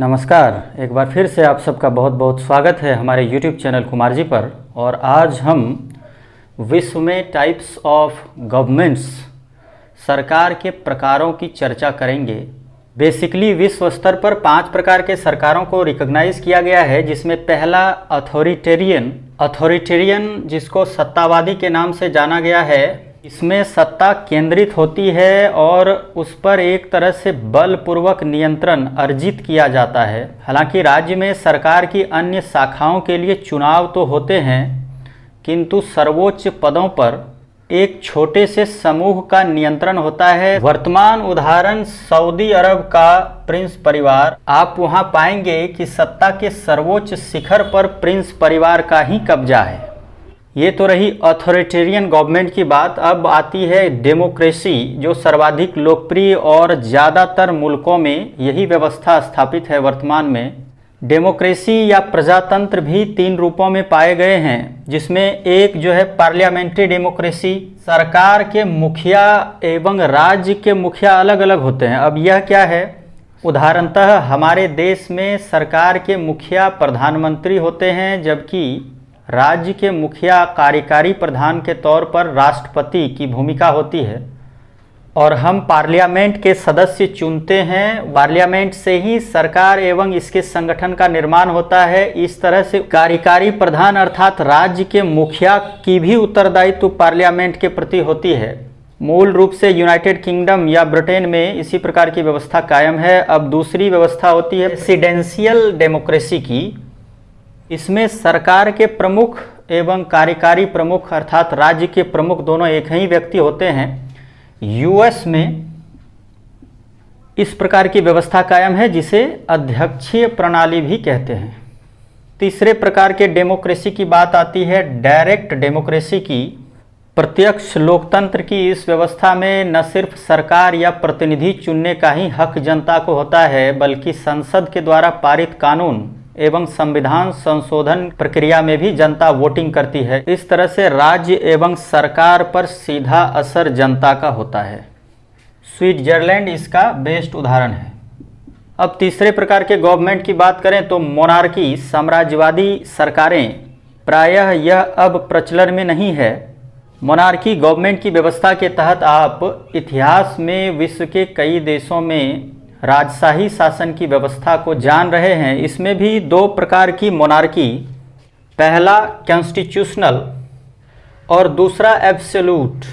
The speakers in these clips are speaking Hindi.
नमस्कार, एक बार फिर से आप सबका बहुत बहुत स्वागत है हमारे YouTube चैनल कुमार जी पर। और आज हम विश्व में टाइप्स ऑफ गवर्नमेंट्स, सरकार के प्रकारों की चर्चा करेंगे। बेसिकली विश्व स्तर पर 5 प्रकार के सरकारों को रिकॉग्नाइज किया गया है, जिसमें पहला अथॉरिटेरियन जिसको सत्तावादी के नाम से जाना गया है। इसमें सत्ता केंद्रित होती है और उस पर एक तरह से बलपूर्वक नियंत्रण अर्जित किया जाता है। हालांकि राज्य में सरकार की अन्य शाखाओं के लिए चुनाव तो होते हैं, किंतु सर्वोच्च पदों पर एक छोटे से समूह का नियंत्रण होता है। वर्तमान उदाहरण सऊदी अरब का प्रिंस परिवार, आप वहां पाएंगे कि सत्ता के सर्वोच्च शिखर पर प्रिंस परिवार का ही कब्जा है। ये तो रही अथॉरिटेरियन गवर्नमेंट की बात। अब आती है डेमोक्रेसी, जो सर्वाधिक लोकप्रिय और ज़्यादातर मुल्कों में यही व्यवस्था स्थापित है वर्तमान में। डेमोक्रेसी या प्रजातंत्र भी 3 रूपों में पाए गए हैं, जिसमें एक जो है पार्लियामेंट्री डेमोक्रेसी। सरकार के मुखिया एवं राज्य के मुखिया अलग अलग होते हैं। अब यह क्या है? उदाहरणतः हमारे देश में सरकार के मुखिया प्रधानमंत्री होते हैं, जबकि राज्य के मुखिया कार्यकारी प्रधान के तौर पर राष्ट्रपति की भूमिका होती है। और हम पार्लियामेंट के सदस्य चुनते हैं। पार्लियामेंट से ही सरकार एवं इसके संगठन का निर्माण होता है। इस तरह से कार्यकारी प्रधान अर्थात राज्य के मुखिया की भी उत्तरदायित्व पार्लियामेंट के प्रति होती है। मूल रूप से यूनाइटेड किंगडम या ब्रिटेन में इसी प्रकार की व्यवस्था कायम है। अब दूसरी व्यवस्था होती है प्रेसिडेंशियल डेमोक्रेसी की। इसमें सरकार के प्रमुख एवं कार्यकारी प्रमुख अर्थात राज्य के प्रमुख दोनों एक ही व्यक्ति होते हैं। यूएस में इस प्रकार की व्यवस्था कायम है, जिसे अध्यक्षीय प्रणाली भी कहते हैं। तीसरे प्रकार के डेमोक्रेसी की बात आती है डायरेक्ट डेमोक्रेसी की। प्रत्यक्ष लोकतंत्र की इस व्यवस्था में न सिर्फ सरकार या प्रतिनिधि चुनने का ही हक जनता को होता है, बल्कि संसद के द्वारा पारित कानून एवं संविधान संशोधन प्रक्रिया में भी जनता वोटिंग करती है। इस तरह से राज्य एवं सरकार पर सीधा असर जनता का होता है। स्विट्जरलैंड इसका बेस्ट उदाहरण है। अब तीसरे प्रकार के गवर्नमेंट की बात करें तो मोनार्की, साम्राज्यवादी सरकारें, प्रायः यह अब प्रचलन में नहीं है। मोनार्की गवर्नमेंट की व्यवस्था के तहत आप इतिहास में विश्व के कई देशों में राजशाही शासन की व्यवस्था को जान रहे हैं। इसमें भी 2 प्रकार की मोनार्की, पहला कॉन्स्टिट्यूशनल और दूसरा एब्सोल्यूट।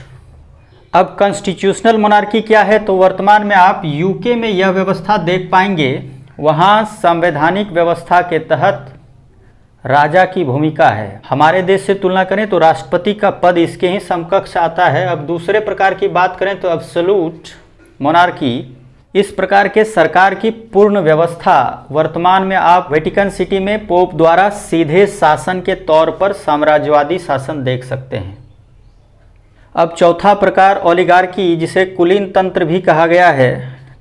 अब कॉन्स्टिट्यूशनल मोनार्की क्या है? तो वर्तमान में आप यूके में यह व्यवस्था देख पाएंगे। वहाँ संवैधानिक व्यवस्था के तहत राजा की भूमिका है। हमारे देश से तुलना करें तो राष्ट्रपति का पद इसके ही समकक्ष आता है। अब दूसरे प्रकार की बात करें तो एब्सोल्यूट मोनार्की। इस प्रकार के सरकार की पूर्ण व्यवस्था वर्तमान में आप वेटिकन सिटी में पोप द्वारा सीधे शासन के तौर पर साम्राज्यवादी शासन देख सकते हैं। अब चौथा प्रकार ओलिगार्की, जिसे कुलीन तंत्र भी कहा गया है।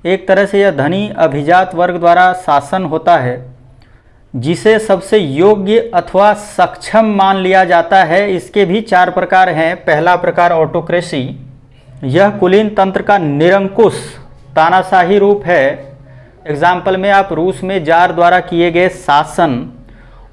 एक तरह से यह धनी अभिजात वर्ग द्वारा शासन होता है, जिसे सबसे योग्य अथवा सक्षम मान लिया जाता है। इसके भी 4 प्रकार हैं। पहला प्रकार ऑटोक्रेसी। यह कुलीन तंत्र का निरंकुश तानाशाही रूप है। एग्जाम्पल में आप रूस में जार द्वारा किए गए शासन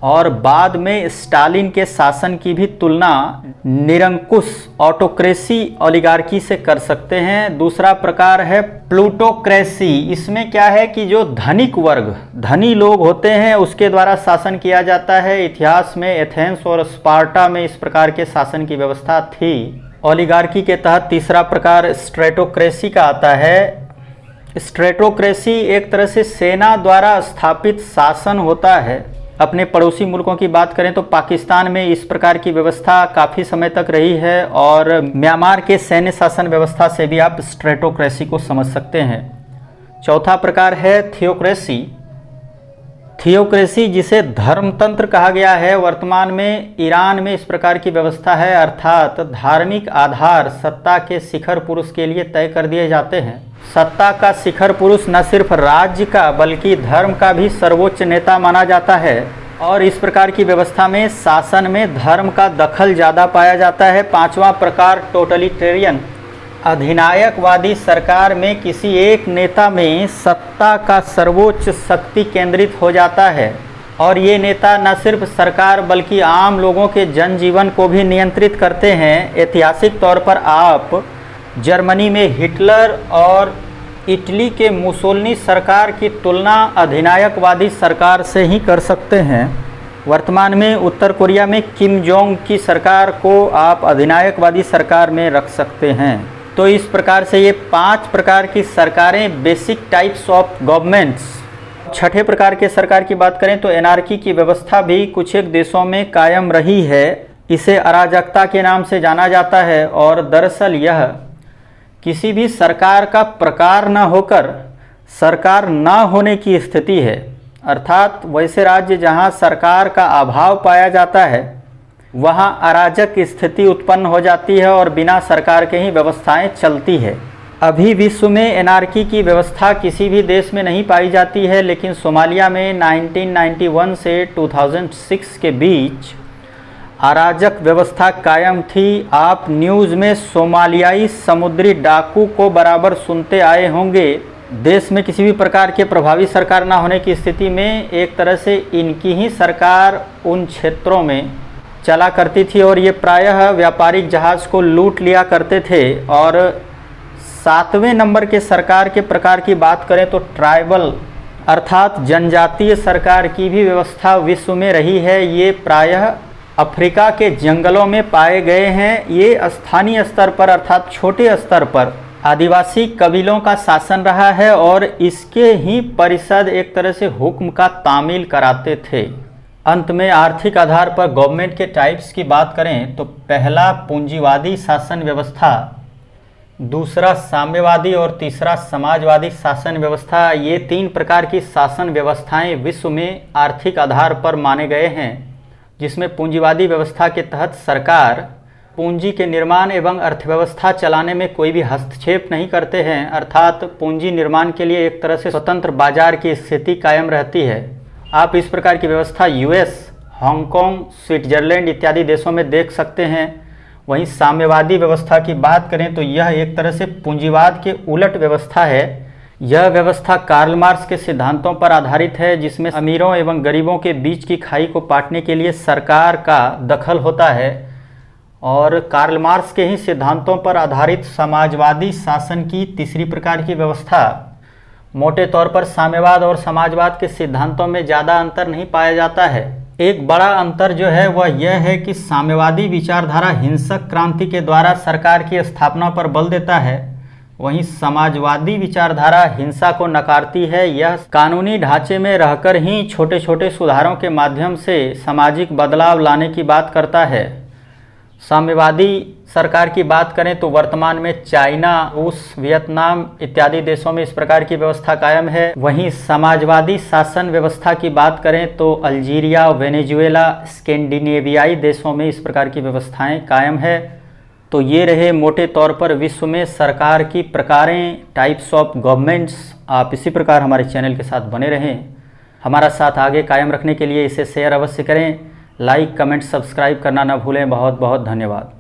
और बाद में स्टालिन के शासन की भी तुलना निरंकुश ऑटोक्रेसी ओलिगार्की से कर सकते हैं। दूसरा प्रकार है प्लूटोक्रेसी। इसमें क्या है कि जो धनिक वर्ग, धनी लोग होते हैं, उसके द्वारा शासन किया जाता है। इतिहास में एथेंस और स्पार्टा में इस प्रकार के शासन की व्यवस्था थी। ओलिगार्की के तहत तीसरा प्रकार स्ट्रेटोक्रेसी का आता है। स्ट्रेटोक्रेसी एक तरह से सेना द्वारा स्थापित शासन होता है। अपने पड़ोसी मुल्कों की बात करें तो पाकिस्तान में इस प्रकार की व्यवस्था काफ़ी समय तक रही है, और म्यांमार के सैन्य शासन व्यवस्था से भी आप स्ट्रेटोक्रेसी को समझ सकते हैं। चौथा प्रकार है थियोक्रेसी। थियोक्रेसी जिसे धर्मतंत्र कहा गया है, वर्तमान में ईरान में इस प्रकार की व्यवस्था है, अर्थात धार्मिक आधार सत्ता के शिखर पुरुष के लिए तय कर दिए जाते हैं। सत्ता का शिखर पुरुष न सिर्फ राज्य का बल्कि धर्म का भी सर्वोच्च नेता माना जाता है, और इस प्रकार की व्यवस्था में शासन में धर्म का दखल ज़्यादा पाया जाता है। 5वां प्रकार टोटलिटेरियन, अधिनायकवादी सरकार में किसी एक नेता में सत्ता का सर्वोच्च शक्ति केंद्रित हो जाता है और ये नेता न सिर्फ सरकार बल्कि आम लोगों के जनजीवन को भी नियंत्रित करते हैं। ऐतिहासिक तौर पर आप जर्मनी में हिटलर और इटली के मुसोलिनी सरकार की तुलना अधिनायकवादी सरकार से ही कर सकते हैं। वर्तमान में उत्तर कोरिया में किम जोंग की सरकार को आप अधिनायकवादी सरकार में रख सकते हैं। तो इस प्रकार से ये 5 प्रकार की सरकारें, बेसिक टाइप्स ऑफ गवर्नमेंट्स। छठे प्रकार के सरकार की बात करें तो एनार्की की व्यवस्था भी कुछ एक देशों में कायम रही है। इसे अराजकता के नाम से जाना जाता है और दरअसल यह किसी भी सरकार का प्रकार न होकर सरकार न होने की स्थिति है। अर्थात वैसे राज्य जहां सरकार का अभाव पाया जाता है वहां अराजक स्थिति उत्पन्न हो जाती है और बिना सरकार के ही व्यवस्थाएं चलती है। अभी विश्व में एनार्की की व्यवस्था किसी भी देश में नहीं पाई जाती है, लेकिन सोमालिया में 1991 से 2006 के बीच अराजक व्यवस्था कायम थी। आप न्यूज़ में सोमालियाई समुद्री डाकू को बराबर सुनते आए होंगे। देश में किसी भी प्रकार के प्रभावी सरकार न होने की स्थिति में एक तरह से इनकी ही सरकार उन क्षेत्रों में चला करती थी और ये प्रायः व्यापारिक जहाज़ को लूट लिया करते थे। और 7वें नंबर के सरकार के प्रकार की बात करें तो ट्राइबल अर्थात जनजातीय सरकार की भी व्यवस्था विश्व में रही है। ये प्रायः अफ्रीका के जंगलों में पाए गए हैं। ये स्थानीय स्तर पर अर्थात छोटे स्तर पर आदिवासी कबीलों का शासन रहा है और इसके ही परिषद एक तरह से हुक्म का तामील कराते थे। अंत में आर्थिक आधार पर गवर्नमेंट के टाइप्स की बात करें तो पहला पूंजीवादी शासन व्यवस्था, दूसरा साम्यवादी और तीसरा समाजवादी शासन व्यवस्था। ये 3 प्रकार की शासन व्यवस्थाएं विश्व में आर्थिक आधार पर माने गए हैं, जिसमें पूंजीवादी व्यवस्था के तहत सरकार पूंजी के निर्माण एवं अर्थव्यवस्था चलाने में कोई भी हस्तक्षेप नहीं करते हैं। अर्थात पूंजी निर्माण के लिए एक तरह से स्वतंत्र बाजार की स्थिति कायम रहती है। आप इस प्रकार की व्यवस्था यूएस, हांगकांग, स्विट्जरलैंड इत्यादि देशों में देख सकते हैं। वहीं साम्यवादी व्यवस्था की बात करें तो यह एक तरह से पूंजीवाद के उलट व्यवस्था है। यह व्यवस्था कार्ल मार्क्स के सिद्धांतों पर आधारित है, जिसमें अमीरों एवं गरीबों के बीच की खाई को पाटने के लिए सरकार का दखल होता है। और कार्ल मार्क्स के ही सिद्धांतों पर आधारित समाजवादी शासन की तीसरी प्रकार की व्यवस्था। मोटे तौर पर साम्यवाद और समाजवाद के सिद्धांतों में ज़्यादा अंतर नहीं पाया जाता है। एक बड़ा अंतर जो है वह यह है कि साम्यवादी विचारधारा हिंसक क्रांति के द्वारा सरकार की स्थापना पर बल देता है, वहीं समाजवादी विचारधारा हिंसा को नकारती है। यह कानूनी ढांचे में रहकर ही छोटे छोटे सुधारों के माध्यम से सामाजिक बदलाव लाने की बात करता है। साम्यवादी सरकार की बात करें तो वर्तमान में चाइना, रूस, वियतनाम इत्यादि देशों में इस प्रकार की व्यवस्था कायम है। वहीं समाजवादी शासन व्यवस्था की बात करें तो अल्जीरिया, वेनेजुएला, स्कैंडिनेवियाई देशों में इस प्रकार की व्यवस्थाएं कायम है। तो ये रहे मोटे तौर पर विश्व में सरकार की प्रकारें, टाइप्स ऑफ गवर्नमेंट्स। आप इसी प्रकार हमारे चैनल के साथ बने रहें। हमारा साथ आगे कायम रखने के लिए इसे शेयर अवश्य करें। लाइक, कमेंट, सब्सक्राइब करना न भूलें। बहुत बहुत धन्यवाद।